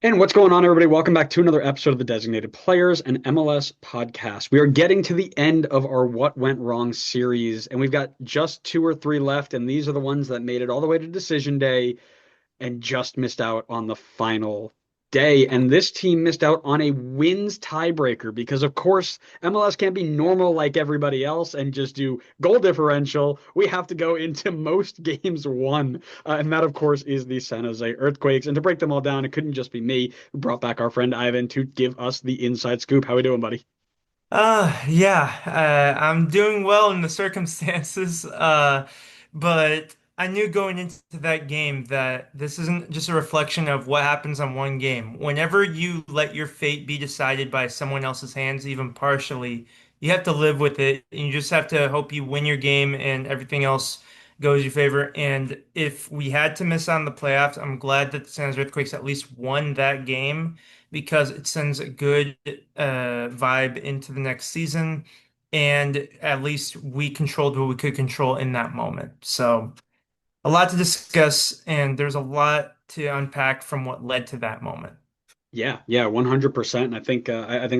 And what's going on, everybody? Welcome back to another episode of the Designated Players and MLS podcast. We are getting to the end of our What Went Wrong series, and we've got just two or three left, and these are the ones that made it all the way to decision day and just missed out on the final day. And this team missed out on a wins tiebreaker because, of course, MLS can't be normal like everybody else and just do goal differential. We have to go into most games won. And that, of course, is the San Jose Earthquakes. And to break them all down, it couldn't just be me who brought back our friend Ivan to give us the inside scoop. How we doing, buddy? I'm doing well in the circumstances. But I knew going into that game that this isn't just a reflection of what happens on one game. Whenever you let your fate be decided by someone else's hands, even partially, you have to live with it, and you just have to hope you win your game and everything else goes your favor. And if we had to miss on the playoffs, I'm glad that the San Jose Earthquakes at least won that game because it sends a good vibe into the next season. And at least we controlled what we could control in that moment. So, a lot to discuss, and there's a lot to unpack from what led to that moment. Yeah, 100%. And I think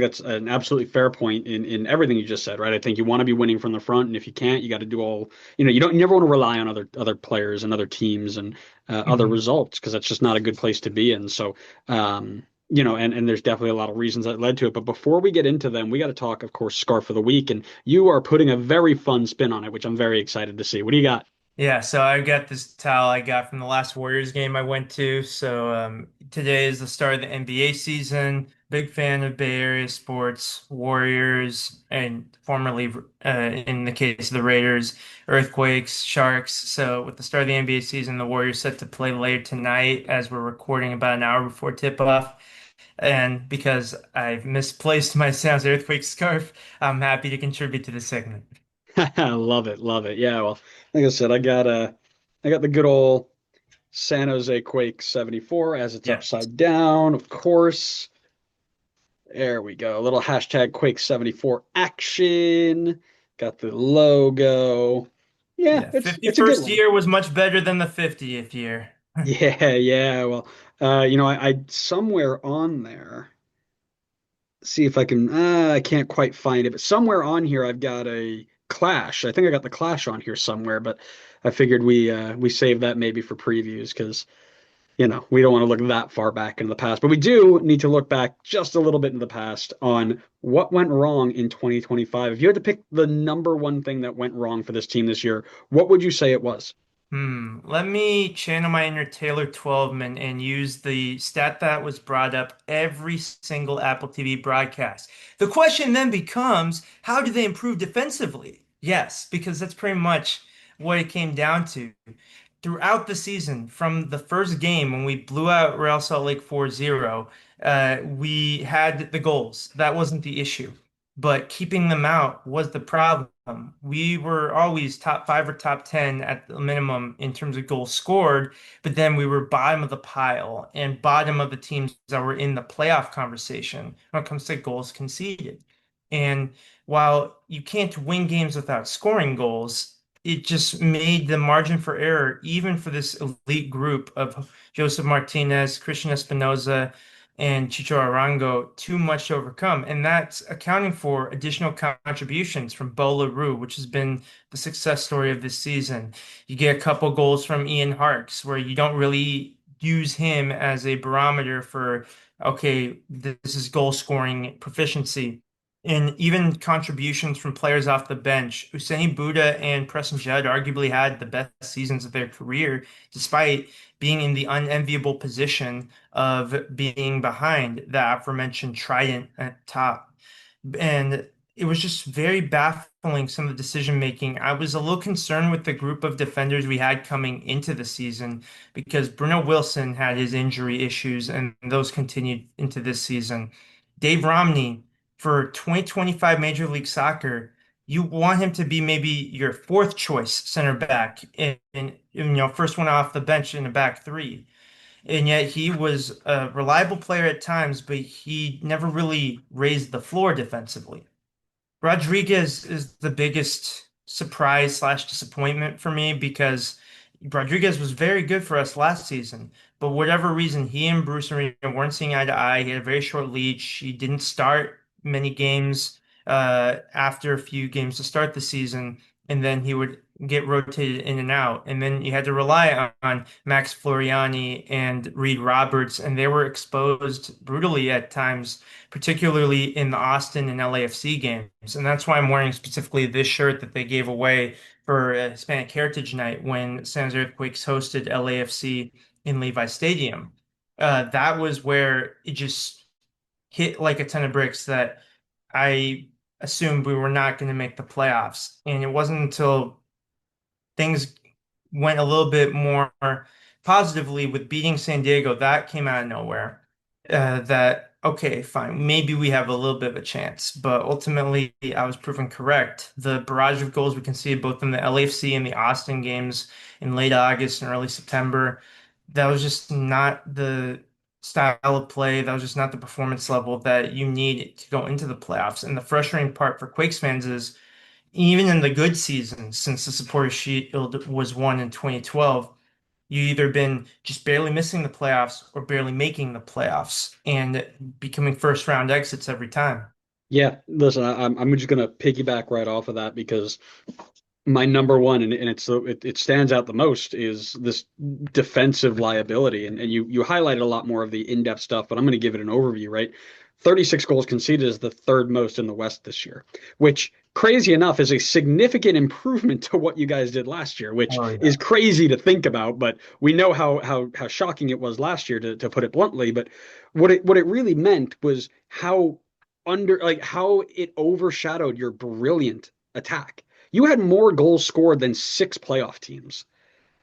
that's an absolutely fair point in everything you just said, right? I think you want to be winning from the front, and if you can't, you got to do all, you never want to rely on other players and other teams and other Mhm. results because that's just not a good place to be in. So, and there's definitely a lot of reasons that led to it. But before we get into them, we got to talk, of course, Scarf of the Week, and you are putting a very fun spin on it, which I'm very excited to see. What do you got? Yeah, so I got this towel I got from the last Warriors game I went to. So today is the start of the NBA season. Big fan of Bay Area sports, Warriors, and formerly, in the case of the Raiders, Earthquakes, Sharks. So with the start of the NBA season, the Warriors set to play later tonight as we're recording about an hour before tip-off. And because I've misplaced my Sounds Earthquake scarf, I'm happy to contribute to the segment. Love it, love it. Yeah, well, like I said, I got the good old San Jose Quake 74 as it's Yeah. upside down, of course. There we go. A little hashtag Quake 74 action. Got the logo. Yeah, Yeah, it's a good 51st one. year was much better than the 50th year. Yeah. Well, I somewhere on there. See if I can. I can't quite find it, but somewhere on here I've got a Clash. I think I got the Clash on here somewhere, but I figured we save that maybe for previews because we don't want to look that far back into the past, but we do need to look back just a little bit in the past on what went wrong in 2025. If you had to pick the number one thing that went wrong for this team this year, what would you say it was? Let me channel my inner Taylor Twelveman and use the stat that was brought up every single Apple TV broadcast. The question then becomes, how do they improve defensively? Yes, because that's pretty much what it came down to. Throughout the season, from the first game when we blew out Real Salt Lake 4-0, we had the goals. That wasn't the issue. But keeping them out was the problem. We were always top five or top 10 at the minimum in terms of goals scored, but then we were bottom of the pile and bottom of the teams that were in the playoff conversation when it comes to goals conceded. And while you can't win games without scoring goals, it just made the margin for error, even for this elite group of Joseph Martinez, Christian Espinoza, and Chicho Arango, too much to overcome. And that's accounting for additional contributions from Bo LaRue, which has been the success story of this season. You get a couple goals from Ian Harkes, where you don't really use him as a barometer for, okay, this is goal scoring proficiency. And even contributions from players off the bench. Usaini Buda and Preston Judd arguably had the best seasons of their career, despite being in the unenviable position of being behind the aforementioned Trident at top. And it was just very baffling, some of the decision making. I was a little concerned with the group of defenders we had coming into the season because Bruno Wilson had his injury issues, and those continued into this season. Dave Romney, for 2025 Major League Soccer, you want him to be maybe your fourth choice center back and first one off the bench in the back three. And yet he was a reliable player at times, but he never really raised the floor defensively. Rodriguez is the biggest surprise slash disappointment for me because Rodriguez was very good for us last season, but whatever reason, he and Bruce Arena weren't seeing eye to eye. He had a very short leash. He didn't start many games after a few games to start the season, and then he would get rotated in and out. And then you had to rely on Max Floriani and Reed Roberts, and they were exposed brutally at times, particularly in the Austin and LAFC games. And that's why I'm wearing specifically this shirt that they gave away for Hispanic Heritage Night when San Jose Earthquakes hosted LAFC in Levi Stadium. That was where it just hit like a ton of bricks that I assumed we were not going to make the playoffs. And it wasn't until things went a little bit more positively with beating San Diego. That came out of nowhere. That, okay, fine, maybe we have a little bit of a chance. But ultimately, I was proven correct. The barrage of goals we conceded both in the LAFC and the Austin games in late August and early September, that was just not the style of play. That was just not the performance level that you need to go into the playoffs. And the frustrating part for Quakes fans is even in the good seasons, since the Supporters Shield was won in 2012, you either been just barely missing the playoffs or barely making the playoffs and becoming first round exits every time. Yeah, listen, I'm just gonna piggyback right off of that because my number one, and it stands out the most, is this defensive liability. And you highlighted a lot more of the in-depth stuff, but I'm going to give it an overview, right? 36 goals conceded is the third most in the West this year, which crazy enough is a significant improvement to what you guys did last year, which Oh is yeah. crazy to think about, but we know how shocking it was last year to put it bluntly. But what it really meant was how it overshadowed your brilliant attack. You had more goals scored than six playoff teams.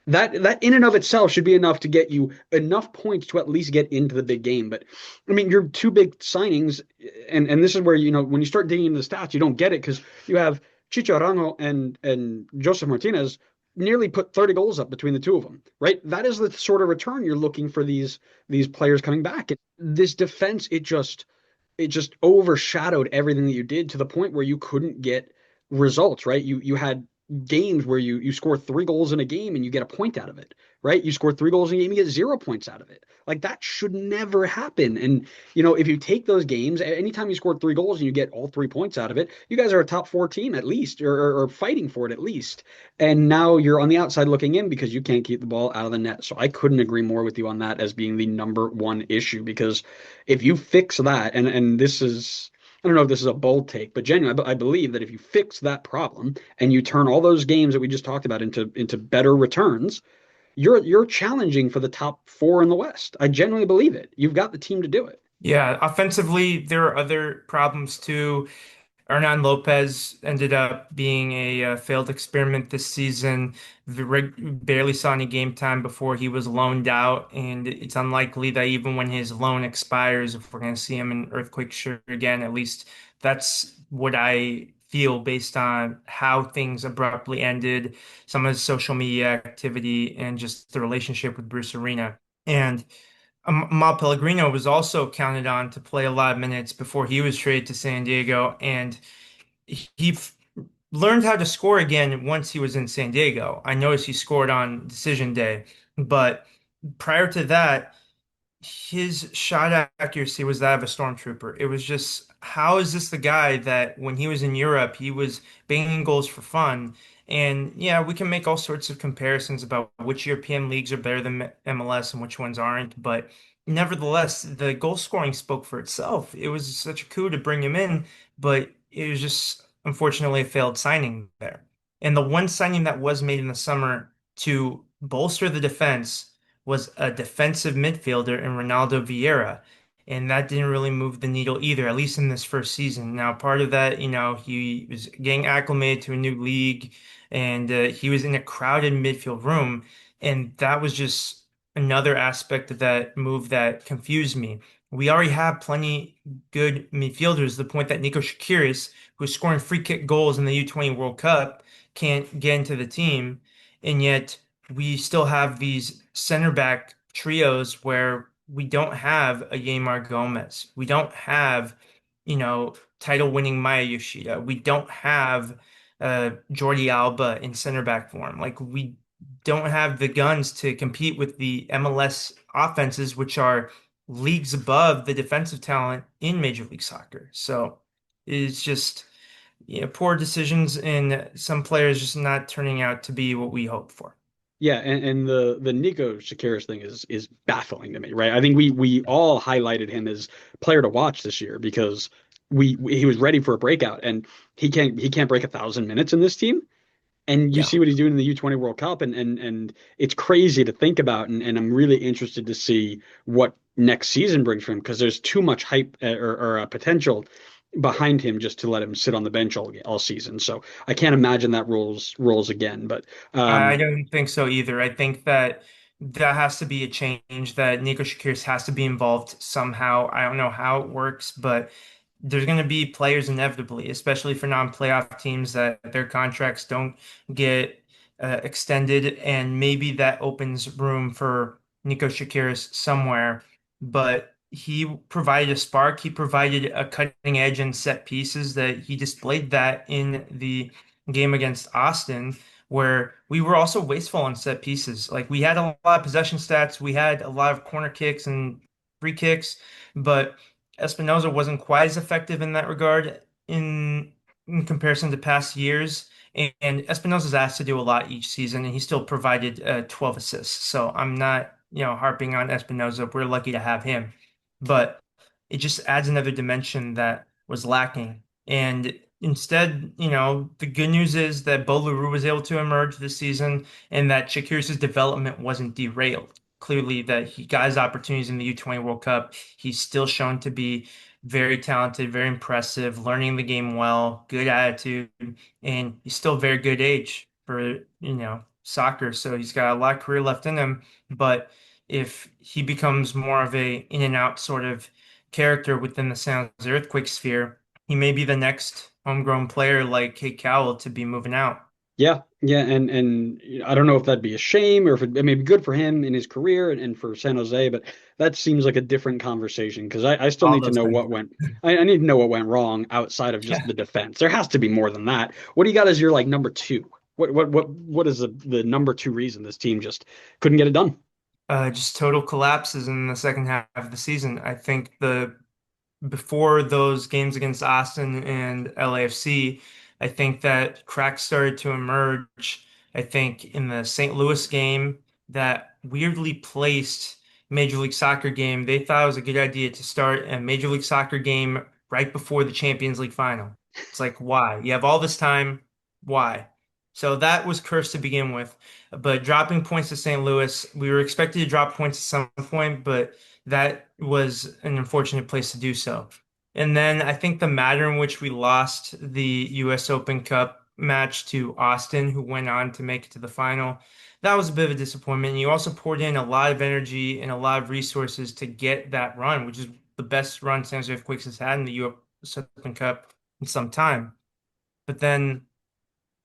That in and of itself should be enough to get you enough points to at least get into the big game. But I mean, your two big signings, and this is where when you start digging into the stats, you don't get it because you have Chicharano and Joseph Martinez nearly put 30 goals up between the two of them, right? That is the sort of return you're looking for these players coming back. This defense, it just overshadowed everything that you did to the point where you couldn't get results, right? You had games where you score three goals in a game and you get a point out of it, right? You score three goals in a game, you get 0 points out of it. Like that should never happen. And if you take those games, anytime you score three goals and you get all 3 points out of it, you guys are a top four team at least, or fighting for it at least. And now you're on the outside looking in because you can't keep the ball out of the net. So I couldn't agree more with you on that as being the number one issue because if you fix that, and this is, I don't know if this is a bold take, but genuinely, I believe that if you fix that problem and you turn all those games that we just talked about into better returns, you're challenging for the top four in the West. I genuinely believe it. You've got the team to do it. Yeah, offensively, there are other problems too. Hernan Lopez ended up being a failed experiment this season. Barely saw any game time before he was loaned out, and it's unlikely that even when his loan expires, if we're going to see him in Earthquake shirt again, at least that's what I feel based on how things abruptly ended, some of his social media activity, and just the relationship with Bruce Arena. And Mal Pellegrino was also counted on to play a lot of minutes before he was traded to San Diego, and he learned how to score again once he was in San Diego. I noticed he scored on decision day, but prior to that, his shot accuracy was that of a stormtrooper. It was just, how is this the guy that when he was in Europe, he was banging goals for fun? And yeah, we can make all sorts of comparisons about which European leagues are better than MLS and which ones aren't, but nevertheless, the goal scoring spoke for itself. It was such a coup to bring him in, but it was just unfortunately a failed signing there. And the one signing that was made in the summer to bolster the defense was a defensive midfielder in Ronaldo Vieira. And that didn't really move the needle either, at least in this first season. Now, part of that, he was getting acclimated to a new league and he was in a crowded midfield room. And that was just another aspect of that move that confused me. We already have plenty good midfielders, to the point that Nico Shakiris, who's scoring free kick goals in the U20 World Cup, can't get into the team. And yet, we still have these center back trios where we don't have a Yeimar Gomez. We don't have, title winning Maya Yoshida. We don't have Jordi Alba in center back form. Like we don't have the guns to compete with the MLS offenses, which are leagues above the defensive talent in Major League Soccer. So it's just, poor decisions and some players just not turning out to be what we hoped for. Yeah, and the Nico Shakiris thing is baffling to me, right? I think we all highlighted him as player to watch this year because he was ready for a breakout, and he can't break 1,000 minutes in this team. And you Yeah. see what he's doing in the U20 World Cup, and it's crazy to think about, and I'm really interested to see what next season brings for him because there's too much hype or potential behind him just to let him sit on the bench all season. So I can't imagine that rolls again. But I um, don't think so either. I think that that has to be a change, that Nico Shakiris has to be involved somehow. I don't know how it works, but there's going to be players inevitably, especially for non-playoff teams, that their contracts don't get extended, and maybe that opens room for Nico Shakiris somewhere. But he provided a spark. He provided a cutting edge and set pieces that he displayed that in the game against Austin, where we were also wasteful on set pieces. Like we had a lot of possession stats, we had a lot of corner kicks and free kicks, but Espinoza wasn't quite as effective in that regard in comparison to past years. And Espinoza's asked to do a lot each season, and he still provided 12 assists. So I'm not, harping on Espinoza. We're lucky to have him, but it just adds another dimension that was lacking. And instead, the good news is that Bo LaRue was able to emerge this season, and that Shakiris' development wasn't derailed. Clearly, that he got his opportunities in the U20 World Cup. He's still shown to be very talented, very impressive, learning the game well, good attitude, and he's still very good age for, soccer. So he's got a lot of career left in him. But if he becomes more of a in and out sort of character within the San Jose Earthquake sphere, he may be the next homegrown player like Kate Cowell to be moving out. yeah, yeah, and I don't know if that'd be a shame or if it may be good for him in his career and for San Jose, but that seems like a different conversation because I still All need to those know things. what went. I need to know what went wrong outside of just Yeah. the defense. There has to be more than that. What do you got as your like number two? What is the number two reason this team just couldn't get it done? Just total collapses in the second half of the season. I think the before those games against Austin and LAFC, I think that cracks started to emerge. I think in the St. Louis game, that weirdly placed Major League Soccer game, they thought it was a good idea to start a Major League Soccer game right before the Champions League final. It's like, why? You have all this time. Why? So that was cursed to begin with. But dropping points to St. Louis, we were expected to drop points at some point, but that was an unfortunate place to do so. And then I think the manner in which we lost the US Open Cup match to Austin, who went on to make it to the final, that was a bit of a disappointment. You also poured in a lot of energy and a lot of resources to get that run, which is the best run San Jose Earthquakes has had in the US Open Cup in some time. But then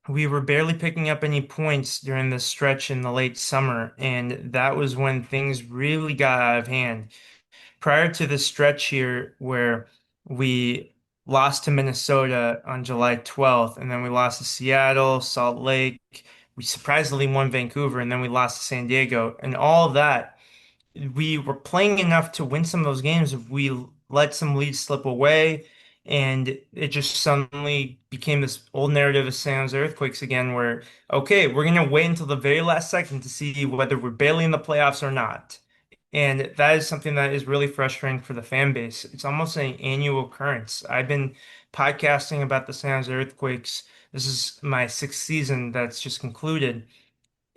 we were barely picking up any points during the stretch in the late summer, and that was when things really got out of hand. Prior to this stretch here, where we lost to Minnesota on July 12th, and then we lost to Seattle, Salt Lake, we surprisingly won Vancouver, and then we lost to San Diego, and all of that, we were playing enough to win some of those games. We let some leads slip away, and it just suddenly became this old narrative of San Jose Earthquakes again, where, okay, we're going to wait until the very last second to see whether we're barely in the playoffs or not. And that is something that is really frustrating for the fan base. It's almost an annual occurrence. I've been podcasting about the San Jose Earthquakes. This is my sixth season that's just concluded.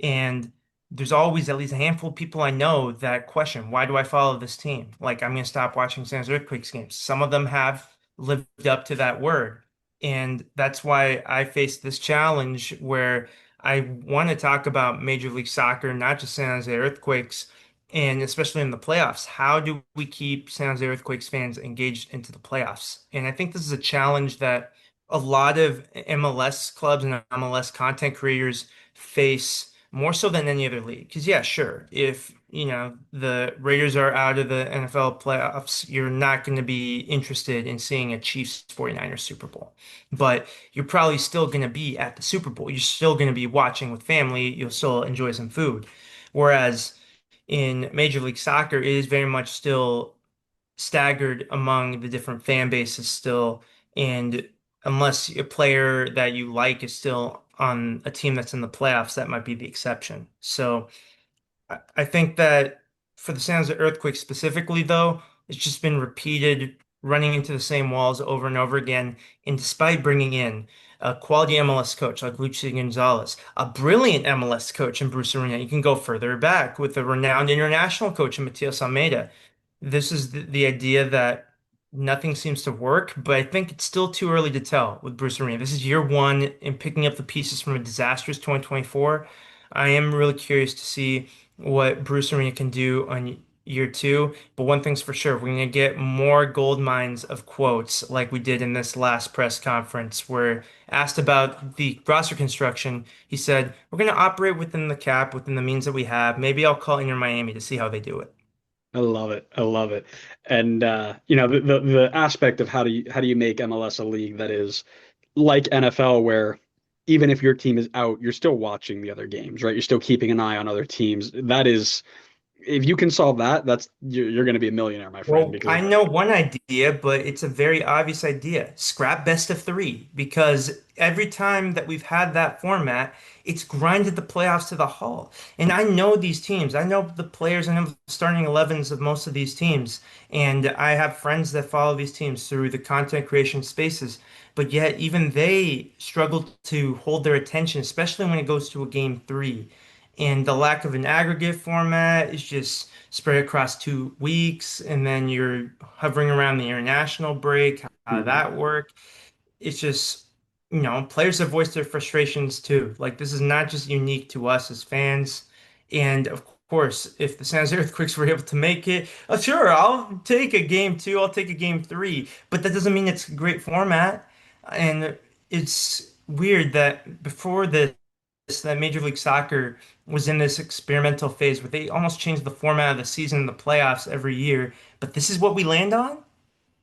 And there's always at least a handful of people I know that question, why do I follow this team? Like, I'm going to stop watching San Jose Earthquakes games. Some of them have lived up to that word. And that's why I face this challenge where I want to talk about Major League Soccer, not just San Jose Earthquakes, and especially in the playoffs. How do we keep San Jose Earthquakes fans engaged into the playoffs? And I think this is a challenge that a lot of MLS clubs and MLS content creators face more so than any other league. Because yeah, sure, if the Raiders are out of the NFL playoffs, you're not going to be interested in seeing a Chiefs 49ers Super Bowl. But you're probably still going to be at the Super Bowl. You're still going to be watching with family. You'll still enjoy some food. Whereas in Major League Soccer, it is very much still staggered among the different fan bases still. And unless a player that you like is still on a team that's in the playoffs, that might be the exception. So I think that for the San Jose Earthquake specifically, though, it's just been repeated, running into the same walls over and over again. And despite bringing in a quality MLS coach like Luchi Gonzalez, a brilliant MLS coach in Bruce Arena, you can go further back with a renowned international coach in Matias Almeida. This is the idea that nothing seems to work, but I think it's still too early to tell with Bruce Arena. This is year one in picking up the pieces from a disastrous 2024. I am really curious to see what Bruce Arena can do on year two. But one thing's for sure, we're going to get more gold mines of quotes like we did in this last press conference, where asked about the roster construction, he said, "We're going to operate within the cap, within the means that we have. Maybe I'll call Inter Miami to see how they do it." I love it. I love it. And you know, the aspect of how do you make MLS a league that is like NFL, where even if your team is out, you're still watching the other games, right? You're still keeping an eye on other teams. That is, if you can solve that, you're going to be a millionaire, my friend, Well, because I know one idea, but it's a very obvious idea. Scrap best of three, because every time that we've had that format, it's grinded the playoffs to the halt. And I know these teams. I know the players. I know the starting 11s of most of these teams. And I have friends that follow these teams through the content creation spaces. But yet, even they struggle to hold their attention, especially when it goes to a game three. And the lack of an aggregate format is just spread across 2 weeks, and then you're hovering around the international break. How did Mhm. that work? It's just, players have voiced their frustrations too. Like, this is not just unique to us as fans. And of course, if the San Jose Earthquakes were able to make it, sure, I'll take a game two, I'll take a game three, but that doesn't mean it's a great format. And it's weird that before this, that Major League Soccer was in this experimental phase where they almost changed the format of the season and the playoffs every year. But this is what we land on?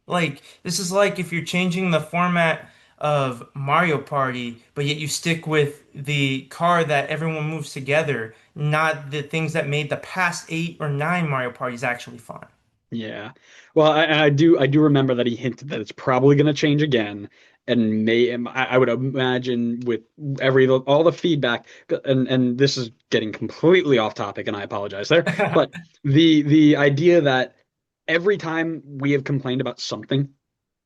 Like, this is like if you're changing the format of Mario Party, but yet you stick with the car that everyone moves together, not the things that made the past 8 or 9 Mario Parties actually fun. Yeah. Well, I do remember that he hinted that it's probably going to change again, and I would imagine with all the feedback, and this is getting completely off topic, and I apologize there, but the idea that every time we have complained about something,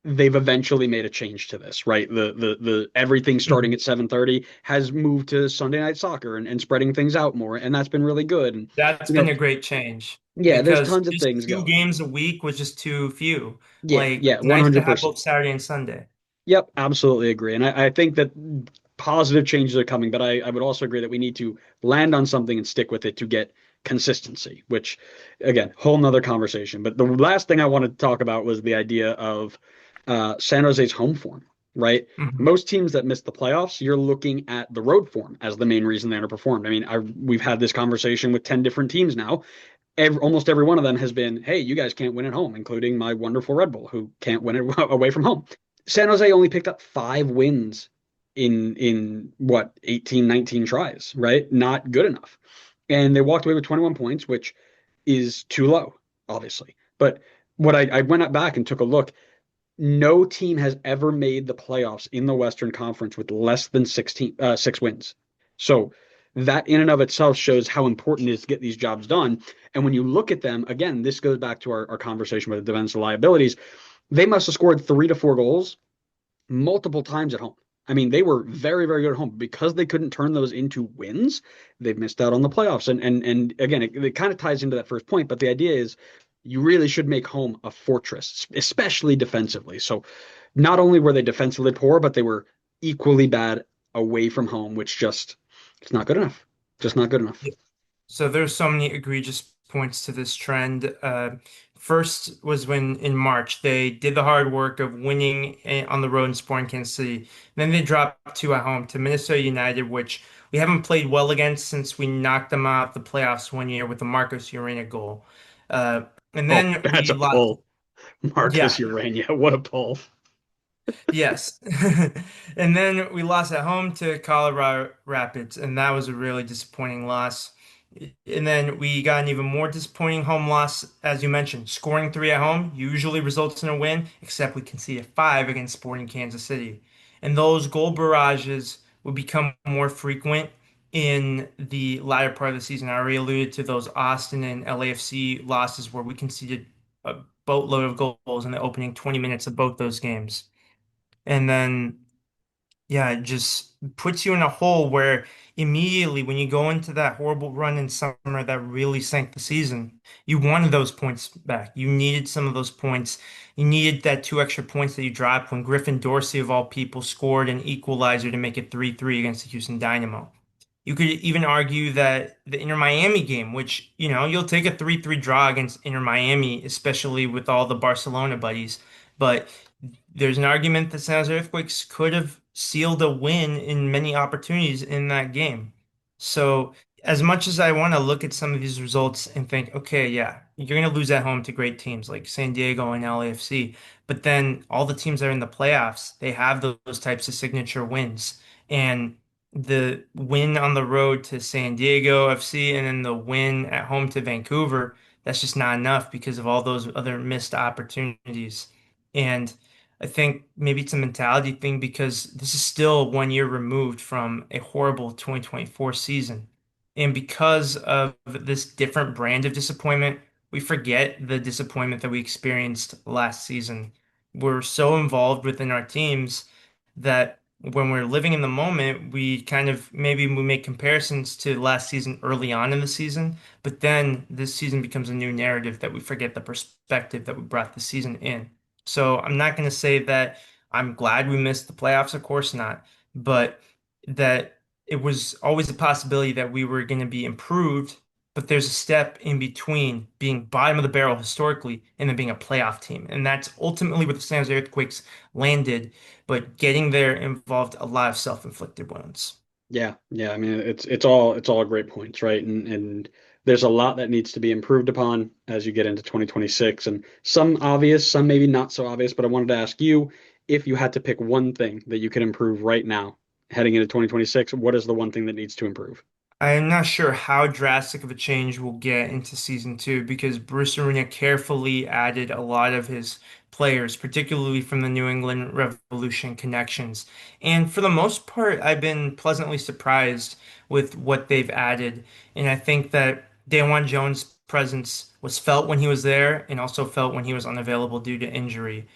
they've eventually made a change to this, right? The everything starting Mhm. at 7:30 has moved to Sunday night soccer and spreading things out more, and that's been really good. And That's you been know, a great change yeah, there's because tons of just things two going. games a week was just too few. Yeah, Like, yeah, it's nice to have 100%. both Saturday and Sunday. Yep, absolutely agree. And I think that positive changes are coming, but I would also agree that we need to land on something and stick with it to get consistency, which, again, whole nother conversation. But the last thing I wanted to talk about was the idea of San Jose's home form, right? Mhm. Most teams that miss the playoffs, you're looking at the road form as the main reason they underperformed. I mean, we've had this conversation with 10 different teams now. Almost every one of them has been, hey, you guys can't win at home, including my wonderful Red Bull, who can't win it away from home. San Jose only picked up 5 wins in what 18, 19 tries, right? Not good enough. And they walked away with 21 points, which is too low, obviously. But I went back and took a look. No team has ever made the playoffs in the Western Conference with less than 6 wins. So that in and of itself shows how important it is to get these jobs done. And when you look at them, again, this goes back to our conversation with the defensive liabilities. They must have scored 3 to 4 goals multiple times at home. I mean, they were very, very good at home because they couldn't turn those into wins. They've missed out on the playoffs. And again, it kind of ties into that first point. But the idea is you really should make home a fortress, especially defensively. So not only were they defensively poor, but they were equally bad away from home, which just it's not good enough. Just not good enough. So there's so many egregious points to this trend. First was when in March they did the hard work of winning on the road in Sporting Kansas City. Then they dropped two at home to Minnesota United, which we haven't played well against since we knocked them out the playoffs one year with the Marcos Llorente goal. Uh, and Oh, then that's we a lost. pull. Marcus Yeah, Urania, what a pull. yes. And then we lost at home to Colorado Rapids, and that was a really disappointing loss. And then we got an even more disappointing home loss, as you mentioned. Scoring three at home usually results in a win, except we conceded five against Sporting Kansas City. And those goal barrages would become more frequent in the latter part of the season. I already alluded to those Austin and LAFC losses where we conceded a boatload of goals in the opening 20 minutes of both those games. And then, yeah, it just puts you in a hole where immediately when you go into that horrible run in summer that really sank the season, you wanted those points back. You needed some of those points. You needed that two extra points that you dropped when Griffin Dorsey, of all people, scored an equalizer to make it 3-3 against the Houston Dynamo. You could even argue that the Inter Miami game, which, you'll take a 3-3 draw against Inter Miami, especially with all the Barcelona buddies, but there's an argument that San Jose Earthquakes could have sealed a win in many opportunities in that game. So, as much as I want to look at some of these results and think, okay, yeah, you're going to lose at home to great teams like San Diego and LAFC, but then all the teams that are in the playoffs, they have those types of signature wins. And the win on the road to San Diego FC and then the win at home to Vancouver, that's just not enough because of all those other missed opportunities. And I think maybe it's a mentality thing because this is still 1 year removed from a horrible 2024 season. And because of this different brand of disappointment, we forget the disappointment that we experienced last season. We're so involved within our teams that when we're living in the moment, we kind of maybe we make comparisons to last season early on in the season, but then this season becomes a new narrative that we forget the perspective that we brought the season in. So I'm not going to say that I'm glad we missed the playoffs, of course not, but that it was always a possibility that we were going to be improved. But there's a step in between being bottom of the barrel historically and then being a playoff team. And that's ultimately what the San Jose Earthquakes landed. But getting there involved a lot of self-inflicted wounds. Yeah, yeah. I mean, it's all great points, right? And there's a lot that needs to be improved upon as you get into 2026, and some obvious, some maybe not so obvious. But I wanted to ask you if you had to pick one thing that you could improve right now, heading into 2026, what is the one thing that needs to improve? I'm not sure how drastic of a change we'll get into season two because Bruce Arena carefully added a lot of his players, particularly from the New England Revolution connections. And for the most part, I've been pleasantly surprised with what they've added. And I think that Daewon Jones' presence was felt when he was there and also felt when he was unavailable due to injury.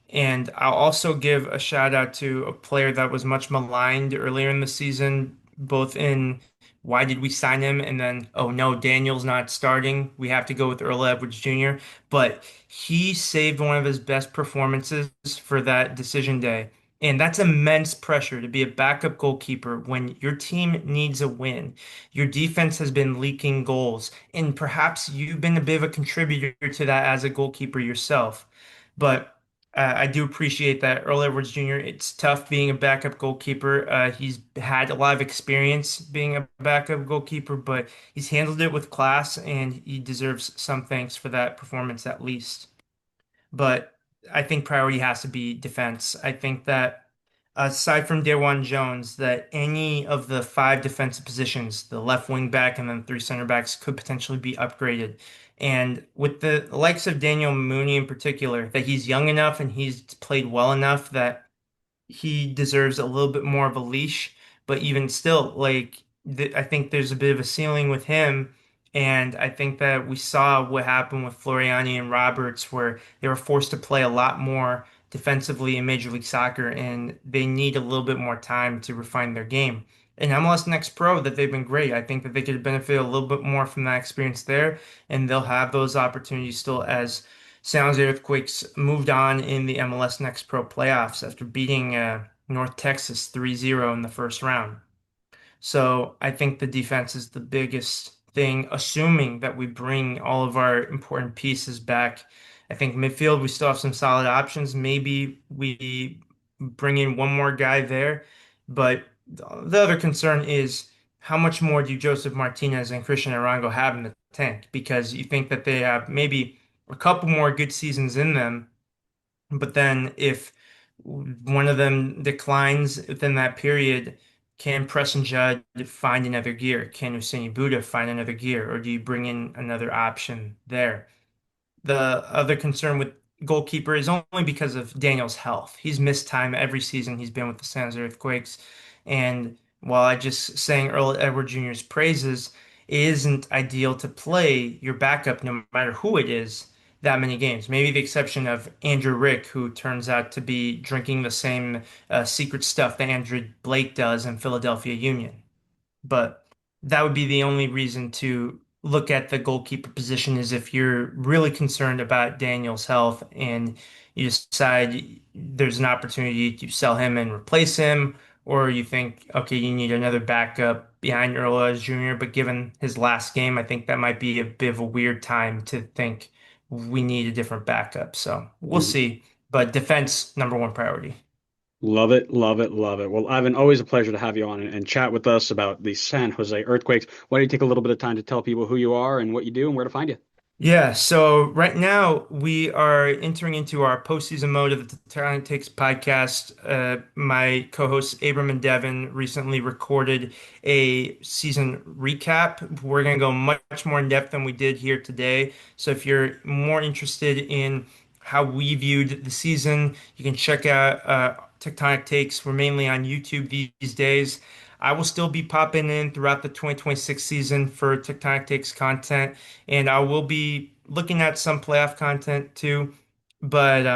And I'll also give a shout out to a player that was much maligned earlier in the season, both in why did we sign him? And then, oh no, Daniel's not starting. We have to go with Earl Edwards Jr. But he saved one of his best performances for that decision day. And that's immense pressure to be a backup goalkeeper when your team needs a win. Your defense has been leaking goals, and perhaps you've been a bit of a contributor to that as a goalkeeper yourself. But I do appreciate that Earl Edwards Jr. It's tough being a backup goalkeeper. He's had a lot of experience being a backup goalkeeper, but he's handled it with class, and he deserves some thanks for that performance at least. But I think priority has to be defense. I think that aside from Daewon Jones, that any of the five defensive positions, the left wing back and then three center backs, could potentially be upgraded. And with the likes of Daniel Mooney in particular, that he's young enough and he's played well enough that he deserves a little bit more of a leash. But even still, like I think there's a bit of a ceiling with him. And I think that we saw what happened with Floriani and Roberts, where they were forced to play a lot more defensively in Major League Soccer, and they need a little bit more time to refine their game. In MLS Next Pro, that they've been great. I think that they could benefit a little bit more from that experience there, and they'll have those opportunities still as San Jose Earthquakes moved on in the MLS Next Pro playoffs after beating North Texas 3-0 in the first round. So I think the defense is the biggest thing, assuming that we bring all of our important pieces back. I think midfield, we still have some solid options. Maybe we bring in one more guy there. But the other concern is how much more do Joseph Martinez and Christian Arango have in the tank? Because you think that they have maybe a couple more good seasons in them, but then if one of them declines within that period, can Preston Judd find another gear? Can Usaini Buddha find another gear? Or do you bring in another option there? The other concern with goalkeeper is only because of Daniel's health. He's missed time every season he's been with the San Jose Earthquakes. And while I just sang Earl Edward Jr.'s praises, it isn't ideal to play your backup, no matter who it is, that many games. Maybe the exception of Andrew Rick, who turns out to be drinking the same secret stuff that Andrew Blake does in Philadelphia Union. But that would be the only reason to look at the goalkeeper position is if you're really concerned about Daniel's health and you decide there's an opportunity to sell him and replace him, or you think, okay, you need another backup behind Earl Jr., but given his last game, I think that might be a bit of a weird time to think we need a different backup. So we'll Mhm. see. But defense, number one priority. Love it, love it, love it. Well, Ivan, always a pleasure to have you on and chat with us about the San Jose Earthquakes. Why don't you take a little bit of time to tell people who you are and what you do and where to find you? Yeah, so right now we are entering into our postseason mode of the Tectonic Takes podcast. My co-hosts Abram and Devin recently recorded a season recap. We're going to go much more in depth than we did here today. So if you're more interested in how we viewed the season, you can check out Tectonic Takes. We're mainly on YouTube these days. I will still be popping in throughout the 2026 season for Tectonic Takes content, and I will be looking at some playoff content too. But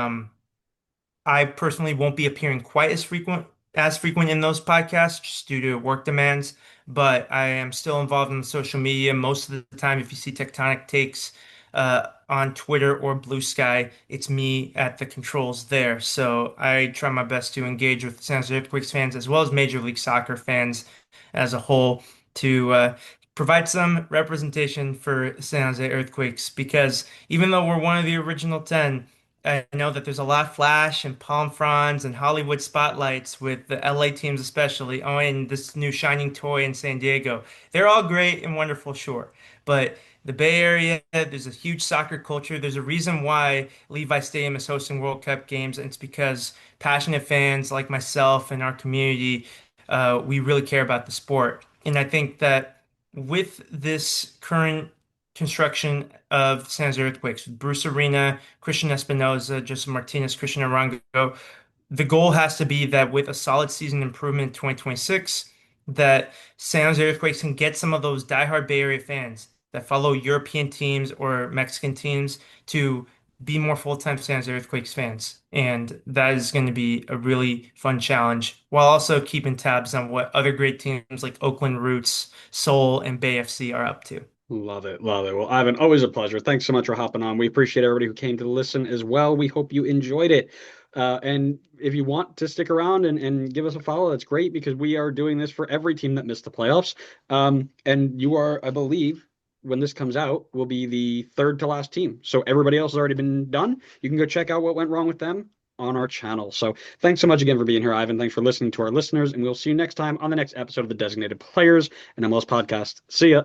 I personally won't be appearing quite as frequent in those podcasts just due to work demands. But I am still involved in social media most of the time. If you see Tectonic Takes on Twitter or Blue Sky, it's me at the controls there. So I try my best to engage with San Jose Earthquakes fans as well as Major League Soccer fans as a whole to provide some representation for San Jose Earthquakes because even though we're one of the original 10, I know that there's a lot of flash and palm fronds and Hollywood spotlights with the LA teams, especially. Oh, and this new shining toy in San Diego. They're all great and wonderful, sure. But the Bay Area, there's a huge soccer culture. There's a reason why Levi Stadium is hosting World Cup games, and it's because passionate fans like myself and our community, we really care about the sport. And I think that with this current construction of San Jose Earthquakes, Bruce Arena, Christian Espinoza, Joseph Martinez, Christian Arango. The goal has to be that with a solid season improvement in 2026, that San Jose Earthquakes can get some of those diehard Bay Area fans that follow European teams or Mexican teams to be more full-time San Jose Earthquakes fans. And that is going to be a really fun challenge while also keeping tabs on what other great teams like Oakland Roots, Seoul, and Bay FC are up to. Love it, love it. Well, Ivan, always a pleasure. Thanks so much for hopping on. We appreciate everybody who came to listen as well. We hope you enjoyed it. And if you want to stick around and give us a follow, that's great because we are doing this for every team that missed the playoffs. And you are, I believe, when this comes out, will be the third to last team. So everybody else has already been done. You can go check out what went wrong with them on our channel. So thanks so much again for being here, Ivan. Thanks for listening to our listeners, and we'll see you next time on the next episode of the Designated Players and MLS podcast. See ya.